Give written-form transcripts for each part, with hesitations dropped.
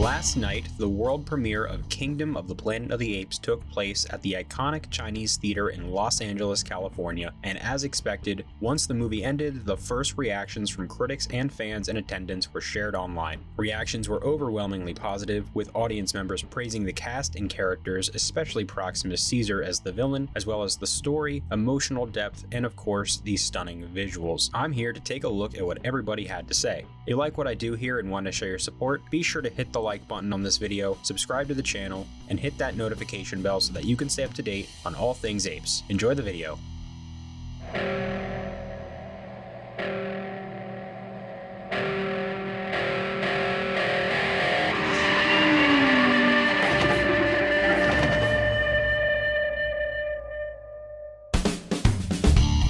Last night, the world premiere of Kingdom of the Planet of the Apes took place at the iconic Chinese theater in Los Angeles, California, and as expected, once the movie ended, the first reactions from critics and fans in attendance were shared online. Reactions were overwhelmingly positive, with audience members praising the cast and characters, especially Proximus Caesar as the villain, as well as the story, emotional depth, and of course, the stunning visuals. I'm here to take a look at what everybody had to say. If you like what I do here and want to show your support, be sure to hit the like button on this video, subscribe to the channel, and hit that notification bell so that you can stay up to date on all things apes. Enjoy the video.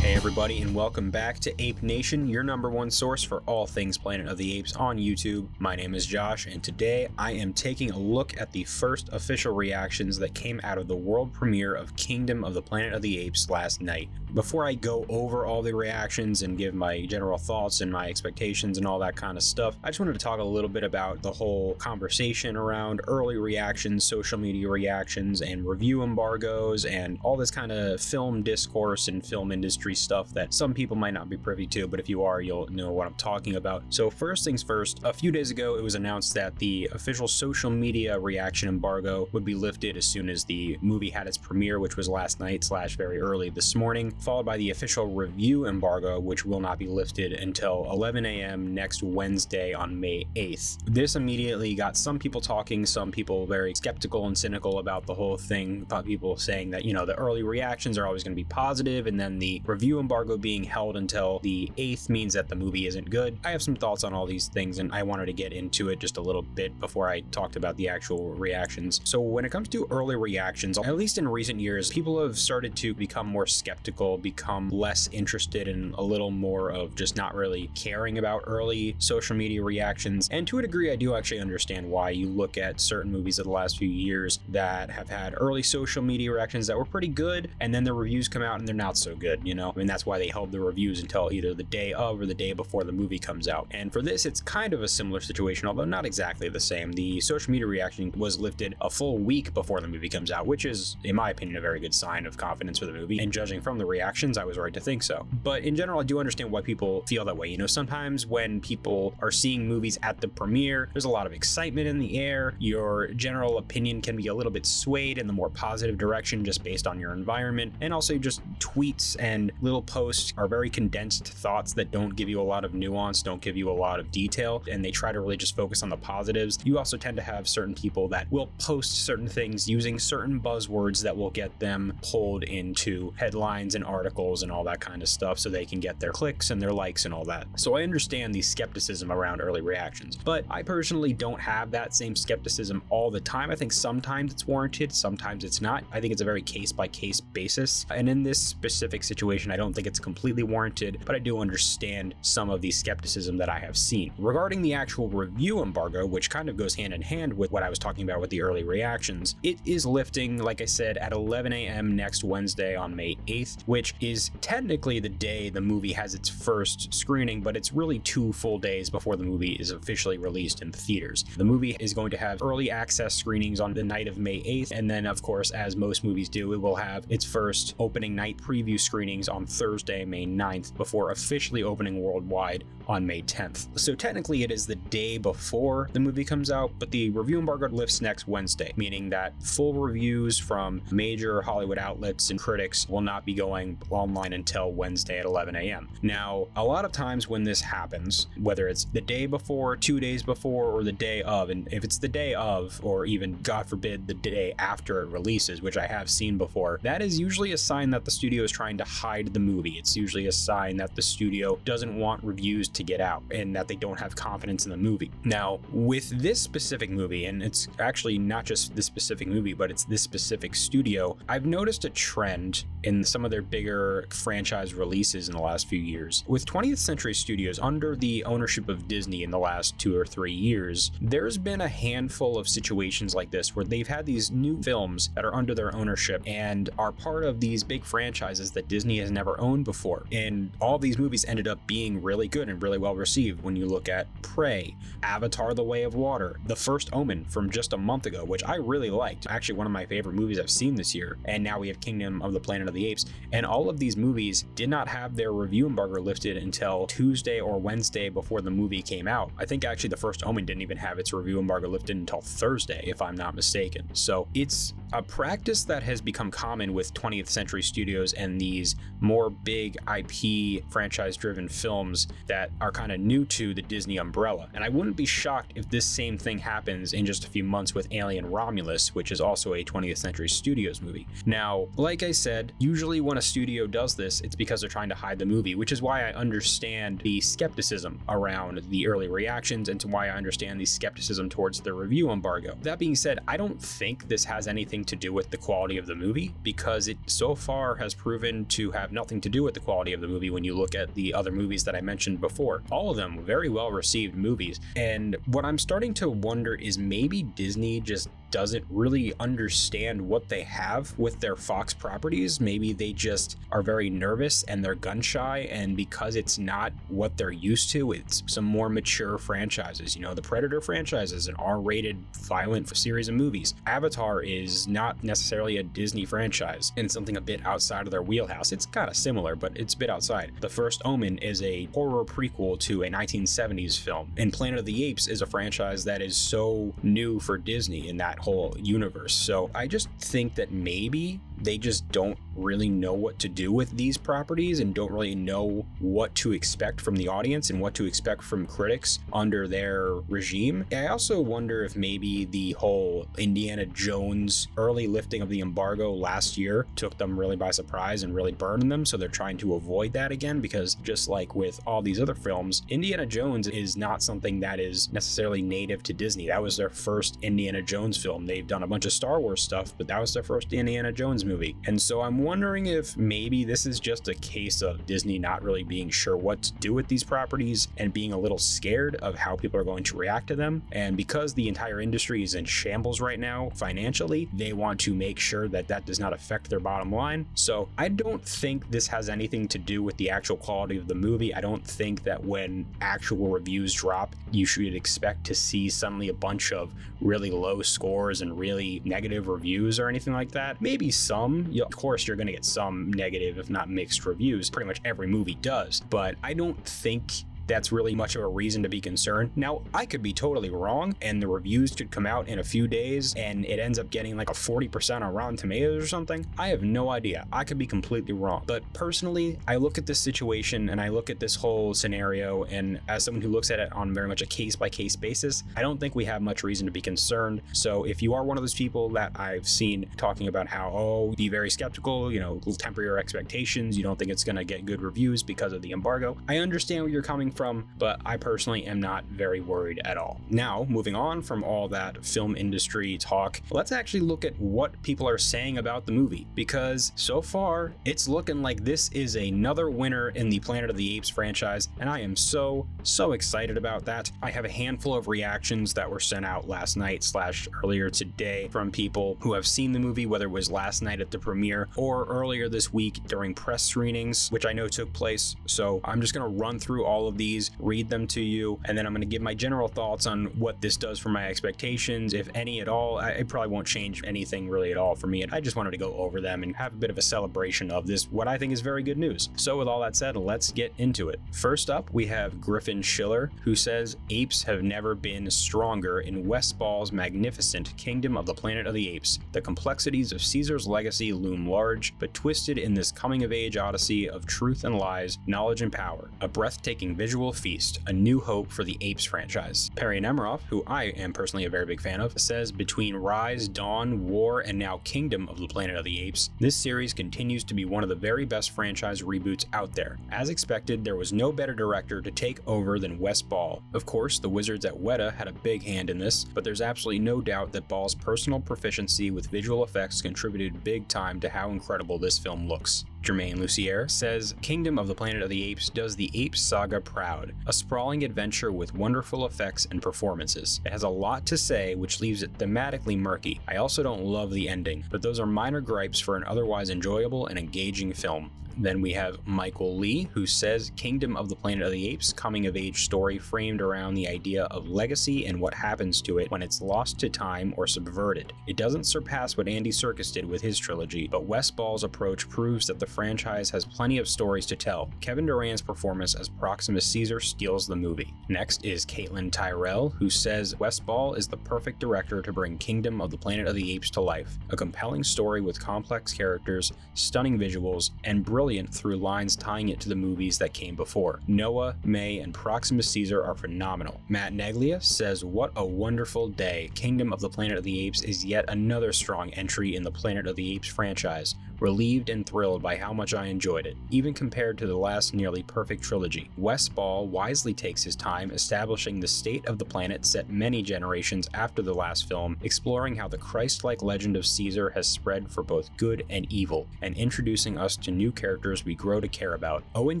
Everybody, and welcome back to Ape Nation, your #1 source for all things Planet of the Apes on YouTube. My name is Josh, and today I am taking a look at the first official reactions that came out of the world premiere of Kingdom of the Planet of the Apes last night. Before I go over all the reactions and give my general thoughts and my expectations and all that kind of stuff, I just wanted to talk a little bit about the whole conversation around early reactions, social media reactions, and review embargoes, and all this kind of film discourse and film industry stuff that some people might not be privy to, but if you are, you'll know what I'm talking about. So first things first, a few days ago it was announced that the official social media reaction embargo would be lifted as soon as the movie had its premiere, which was last night / very early this morning, followed by the official review embargo, which will not be lifted until 11 a.m. next Wednesday on May 8th. This immediately got some people talking, some people very skeptical and cynical about the whole thing, people saying that, you know, the early reactions are always going to be positive, and then the review embargo being held until the 8th means that the movie isn't good. I have some thoughts on all these things, and I wanted to get into it just a little bit before I talked about the actual reactions. So when it comes to early reactions, at least in recent years, people have started to become more skeptical, become less interested, in a little more of just not really caring about early social media reactions. And to a degree, I do actually understand why. You look at certain movies of the last few years that have had early social media reactions that were pretty good, and then the reviews come out and they're not so good, you know? I mean, that's why they held the reviews until either the day of or the day before the movie comes out. And for this, it's kind of a similar situation, although not exactly the same. The social media reaction was lifted a full week before the movie comes out, which is, in my opinion, a very good sign of confidence for the movie. And judging from the reactions, I was right to think so. But in general, I do understand why people feel that way. You know, sometimes when people are seeing movies at the premiere, there's a lot of excitement in the air. Your general opinion can be a little bit swayed in the more positive direction just based on your environment. And also just tweets and little posts are very condensed thoughts that don't give you a lot of nuance, don't give you a lot of detail, and they try to really just focus on the positives. You also tend to have certain people that will post certain things using certain buzzwords that will get them pulled into headlines and articles and all that kind of stuff so they can get their clicks and their likes and all that. So I understand the skepticism around early reactions, but I personally don't have that same skepticism all the time. I think sometimes it's warranted, sometimes it's not. I think it's a very case-by-case basis, and in this specific situation, I don't think it's completely warranted, but I do understand some of the skepticism that I have seen. Regarding the actual review embargo, which kind of goes hand in hand with what I was talking about with the early reactions, it is lifting, like I said, at 11 a.m. next Wednesday on May 8th, which is technically the day the movie has its first screening, but it's really 2 full days before the movie is officially released in the theaters. The movie is going to have early access screenings on the night of May 8th, and then, of course, as most movies do, it will have its first opening night preview screenings on Thursday, May 9th, before officially opening worldwide on May 10th. So technically it is the day before the movie comes out, but the review embargo lifts next Wednesday, meaning that full reviews from major Hollywood outlets and critics will not be going online until Wednesday at 11 a.m. Now, a lot of times when this happens, whether it's the day before, 2 days before, or the day of, and if it's the day of, or even, God forbid, the day after it releases, which I have seen before, that is usually a sign that the studio is trying to hide the movie. It's usually a sign that the studio doesn't want reviews to get out and that they don't have confidence in the movie. Now, with this specific movie, and it's actually not just this specific movie, but it's this specific studio, I've noticed a trend in some of their bigger franchise releases in the last few years. With 20th Century Studios under the ownership of Disney in the last 2 or 3 years, there's been a handful of situations like this where they've had these new films that are under their ownership and are part of these big franchises that Disney has never owned owned before. And all these movies ended up being really good and really well received. When you look at Prey, Avatar: The Way of Water, The First Omen from just a month ago, which I really liked. Actually, one of my favorite movies I've seen this year. And now we have Kingdom of the Planet of the Apes. And all of these movies did not have their review embargo lifted until Tuesday or Wednesday before the movie came out. I think actually The First Omen didn't even have its review embargo lifted until Thursday, if I'm not mistaken. So it's a practice that has become common with 20th Century Studios and these more big IP franchise-driven films that are kind of new to the Disney umbrella. And I wouldn't be shocked if this same thing happens in just a few months with Alien Romulus, which is also a 20th Century Studios movie. Now, like I said, usually when a studio does this, it's because they're trying to hide the movie, which is why I understand the skepticism around the early reactions and to why I understand the skepticism towards the review embargo. That being said, I don't think this has anything to do with the quality of the movie, because it so far has proven to have nothing to do with the quality of the movie when you look at the other movies that I mentioned before. All of them very well received movies. And what I'm starting to wonder is maybe Disney just doesn't really understand what they have with their Fox properties. Maybe they just are very nervous and they're gun shy, and because it's not what they're used to, it's some more mature franchises. You know, the Predator franchise is an R-rated violent series of movies. Avatar is not necessarily a Disney franchise and something a bit outside of their wheelhouse. It's kind of similar, but it's a bit outside. The First Omen is a horror prequel to a 1970s film, and Planet of the Apes is a franchise that is so new for Disney in that whole universe. So I just think that maybe they just don't really know what to do with these properties and don't really know what to expect from the audience and what to expect from critics under their regime. I also wonder if maybe the whole Indiana Jones early lifting of the embargo last year took them really by surprise and really burned them, so they're trying to avoid that again, because just like with all these other films, Indiana Jones is not something that is necessarily native to Disney. That was their first Indiana Jones film. They've done a bunch of Star Wars stuff, but that was their first Indiana Jones movie. And so I'm wondering if maybe this is just a case of Disney not really being sure what to do with these properties and being a little scared of how people are going to react to them. And because the entire industry is in shambles right now financially, they want to make sure that that does not affect their bottom line. So I don't think this has anything to do with the actual quality of the movie. I don't think that when actual reviews drop, you should expect to see suddenly a bunch of really low scores and really negative reviews or anything like that. Maybe some. Of course, you're going to get some negative, if not mixed reviews. Pretty much every movie does. But I don't think that's really much of a reason to be concerned. Now, I could be totally wrong, and the reviews could come out in a few days, and it ends up getting like a 40% on Rotten Tomatoes or something. I have no idea. I could be completely wrong. But personally, I look at this situation, and I look at this whole scenario, and as someone who looks at it on very much a case-by-case basis, I don't think we have much reason to be concerned. So if you are one of those people that I've seen talking about how, oh, be very skeptical, you know, temper your expectations, you don't think it's going to get good reviews because of the embargo, I understand where you're coming from, but I personally am not very worried at all. Now, moving on from all that film industry talk, let's actually look at what people are saying about the movie, because so far it's looking like this is another winner in the Planet of the Apes franchise, and I am so excited about that. I have a handful of reactions that were sent out last night / earlier today from people who have seen the movie, whether it was last night at the premiere or earlier this week during press screenings, which I know took place. So I'm just going to run through all of these, read them to you, and then I'm going to give my general thoughts on what this does for my expectations, if any at all. It probably won't change anything really at all for me. I just wanted to go over them and have a bit of a celebration of this, what I think is very good news. So with all that said, let's get into it. First up, we have Griffin Schiller, who says, "Apes have never been stronger in Wes Ball's magnificent Kingdom of the Planet of the Apes. The complexities of Caesar's legacy loom large, but twisted in this coming-of-age odyssey of truth and lies, knowledge and power. A breathtaking visual feast, a new hope for the Apes franchise." Perry Nemiroff, who I am personally a very big fan of, says, "Between Rise, Dawn, War, and now Kingdom of the Planet of the Apes, this series continues to be one of the very best franchise reboots out there. As expected, there was no better director to take over than Wes Ball. Of course, the wizards at Weta had a big hand in this, but there's absolutely no doubt that Ball's personal proficiency with visual effects contributed big time to how incredible this film looks." Jermaine Lucier says, "Kingdom of the Planet of the Apes does the Apes saga proud. A sprawling adventure with wonderful effects and performances. It has a lot to say, which leaves it thematically murky. I also don't love the ending, but those are minor gripes for an otherwise enjoyable and engaging film." Then we have Michael Lee, who says Kingdom of the Planet of the Apes coming-of-age story framed around the idea of legacy and what happens to it when it's lost to time or subverted. It doesn't surpass what Andy Serkis did with his trilogy, but Wes Ball's approach proves that the franchise has plenty of stories to tell. Kevin Durand's performance as Proximus Caesar steals the movie. Next is Caitlin Tyrell, who says Wes Ball is the perfect director to bring Kingdom of the Planet of the Apes to life. A compelling story with complex characters, stunning visuals, and brilliant through lines tying it to the movies that came before. Noah, May, and Proximus Caesar are phenomenal. Matt Neglia says, what a wonderful day. Kingdom of the Planet of the Apes is yet another strong entry in the Planet of the Apes franchise. Relieved and thrilled by how much I enjoyed it, even compared to the last nearly perfect trilogy. Wes Ball wisely takes his time establishing the state of the planet set many generations after the last film, exploring how the Christ-like legend of Caesar has spread for both good and evil, and introducing us to new characters we grow to care about. Owen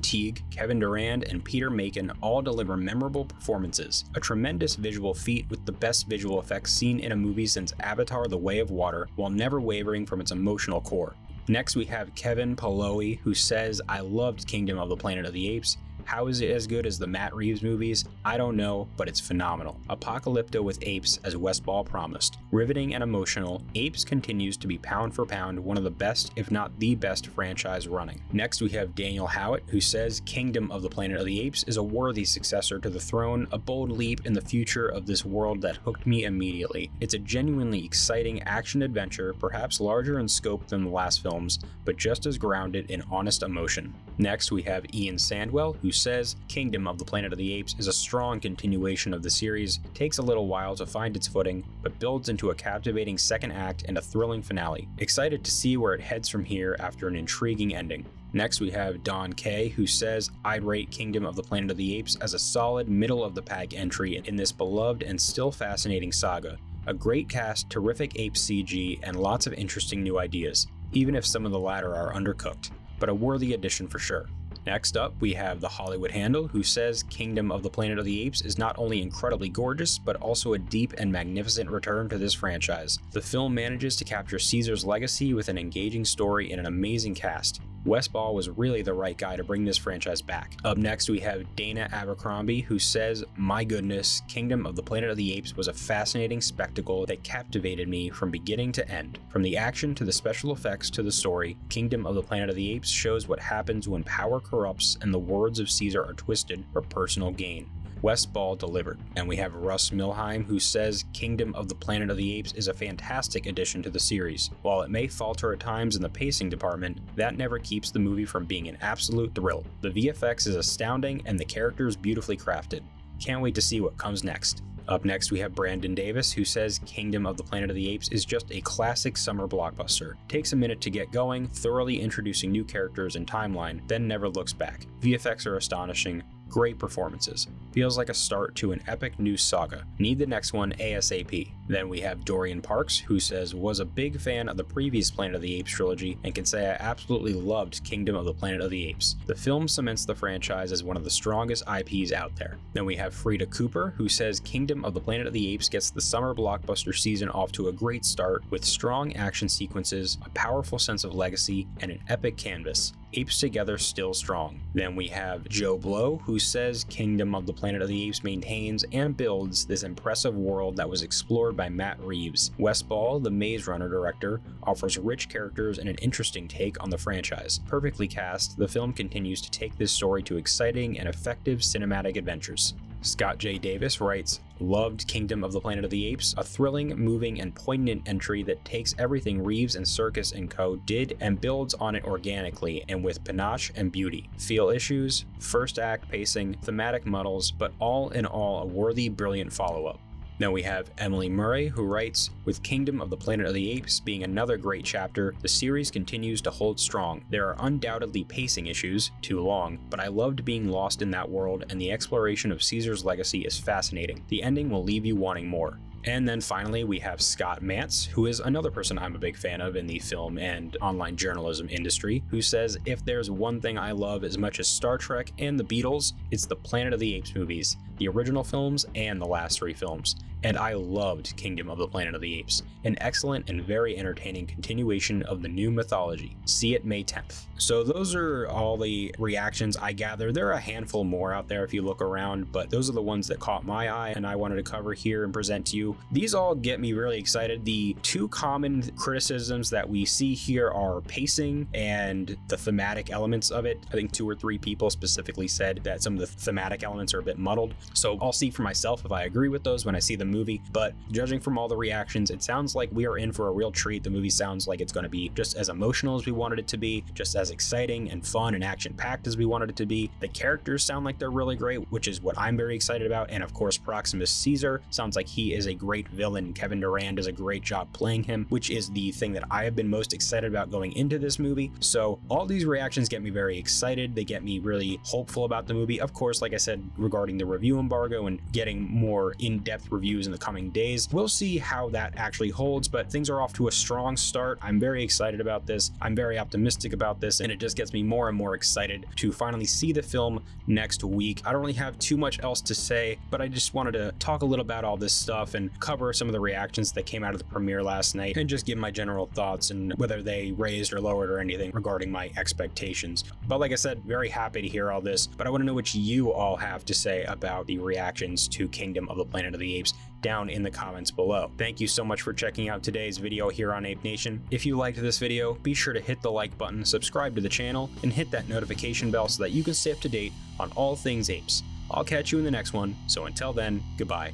Teague, Kevin Durand, and Peter Macon all deliver memorable performances, a tremendous visual feat with the best visual effects seen in a movie since Avatar: The Way of Water, while never wavering from its emotional core. Next we have Kevin Paloe, who says, I loved Kingdom of the Planet of the Apes. How is it as good as the Matt Reeves movies? I don't know, but it's phenomenal. Apocalypto with apes, as Wes Ball promised. Riveting and emotional, Apes continues to be pound for pound one of the best, if not the best, franchise running. Next we have Daniel Howitt, who says Kingdom of the Planet of the Apes is a worthy successor to the throne, a bold leap in the future of this world that hooked me immediately. It's a genuinely exciting action-adventure, perhaps larger in scope than the last films, but just as grounded in honest emotion. Next we have Ian Sandwell, who says Kingdom of the Planet of the Apes is a strong continuation of the series, takes a little while to find its footing, but builds into a captivating second act and a thrilling finale. Excited to see where it heads from here after an intriguing ending. Next we have Don Kay, who says, I'd rate Kingdom of the Planet of the Apes as a solid middle-of-the-pack entry in this beloved and still fascinating saga. A great cast, terrific ape CG, and lots of interesting new ideas, even if some of the latter are undercooked, but a worthy addition for sure. Next up, we have the Hollywood Handle, who says Kingdom of the Planet of the Apes is not only incredibly gorgeous, but also a deep and magnificent return to this franchise. The film manages to capture Caesar's legacy with an engaging story and an amazing cast. Wes Ball was really the right guy to bring this franchise back. Up next, we have Dana Abercrombie, who says, my goodness, Kingdom of the Planet of the Apes was a fascinating spectacle that captivated me from beginning to end. From the action to the special effects to the story, Kingdom of the Planet of the Apes shows what happens when power corrupts and the words of Caesar are twisted for personal gain. Wes Ball delivered. And we have Russ Milheim, who says Kingdom of the Planet of the Apes is a fantastic addition to the series. While it may falter at times in the pacing department, that never keeps the movie from being an absolute thrill. The VFX is astounding and the characters beautifully crafted. Can't wait to see what comes next. Up next, we have Brandon Davis, who says Kingdom of the Planet of the Apes is just a classic summer blockbuster. Takes a minute to get going, thoroughly introducing new characters and timeline, then never looks back. VFX are astonishing. Great performances. Feels like a start to an epic new saga. Need the next one ASAP. Then we have Dorian Parks, who says, was a big fan of the previous Planet of the Apes trilogy and can say I absolutely loved Kingdom of the Planet of the Apes. The film cements the franchise as one of the strongest IPs out there. Then we have Frida Cooper, who says Kingdom of the Planet of the Apes gets the summer blockbuster season off to a great start with strong action sequences, a powerful sense of legacy, and an epic canvas. Apes together still strong. Then we have Joe Blow, who says Kingdom of the Planet of the Apes maintains and builds this impressive world that was explored by Matt Reeves. Wes Ball, the Maze Runner director, offers rich characters and an interesting take on the franchise. Perfectly cast, the film continues to take this story to exciting and effective cinematic adventures. Scott J. Davis writes, loved Kingdom of the Planet of the Apes, a thrilling, moving, and poignant entry that takes everything Reeves and Serkis and co. did and builds on it organically and with panache and beauty. Feel issues, first act pacing, thematic muddles, but all in all a worthy, brilliant follow-up. Now we have Emily Murray, who writes, with Kingdom of the Planet of the Apes being another great chapter, the series continues to hold strong. There are undoubtedly pacing issues, too long, but I loved being lost in that world and the exploration of Caesar's legacy is fascinating. The ending will leave you wanting more. And then finally, we have Scott Mantz, who is another person I'm a big fan of in the film and online journalism industry, who says, if there's one thing I love as much as Star Trek and the Beatles, it's the Planet of the Apes movies, the original films and the last 3 films. And I loved Kingdom of the Planet of the Apes, an excellent and very entertaining continuation of the new mythology. See it May 10th. So those are all the reactions I gather. There are a handful more out there if you look around, but those are the ones that caught my eye and I wanted to cover here and present to you. These all get me really excited. The 2 common criticisms that we see here are pacing and the thematic elements of it. I think 2 or 3 people specifically said that some of the thematic elements are a bit muddled. So I'll see for myself if I agree with those when I see the movie, but judging from all the reactions, it sounds like we are in for a real treat. The movie sounds like it's going to be just as emotional as we wanted it to be, just as exciting and fun and action-packed as we wanted it to be. The characters sound like they're really great, which is what I'm very excited about. And of course, Proximus Caesar sounds like he is a great villain. Kevin Durand does a great job playing him, which is the thing that I have been most excited about going into this movie. So all these reactions get me very excited. They get me really hopeful about the movie. Of course, like I said, regarding the review embargo and getting more in-depth reviews in the coming days, we'll see how that actually holds, but things are off to a strong start. I'm very excited about this. I'm very optimistic about this, and it just gets me more and more excited to finally see the film next week. I don't really have too much else to say, but I just wanted to talk a little about all this stuff and cover some of the reactions that came out of the premiere last night and just give my general thoughts and whether they raised or lowered or anything regarding my expectations. But like I said, very happy to hear all this, but I want to know what you all have to say about the reactions to Kingdom of the Planet of the Apes down in the comments below. Thank you so much for checking out today's video here on Ape Nation. If you liked this video, be sure to hit the like button, subscribe to the channel, and hit that notification bell so that you can stay up to date on all things apes. I'll catch you in the next one, so until then, goodbye.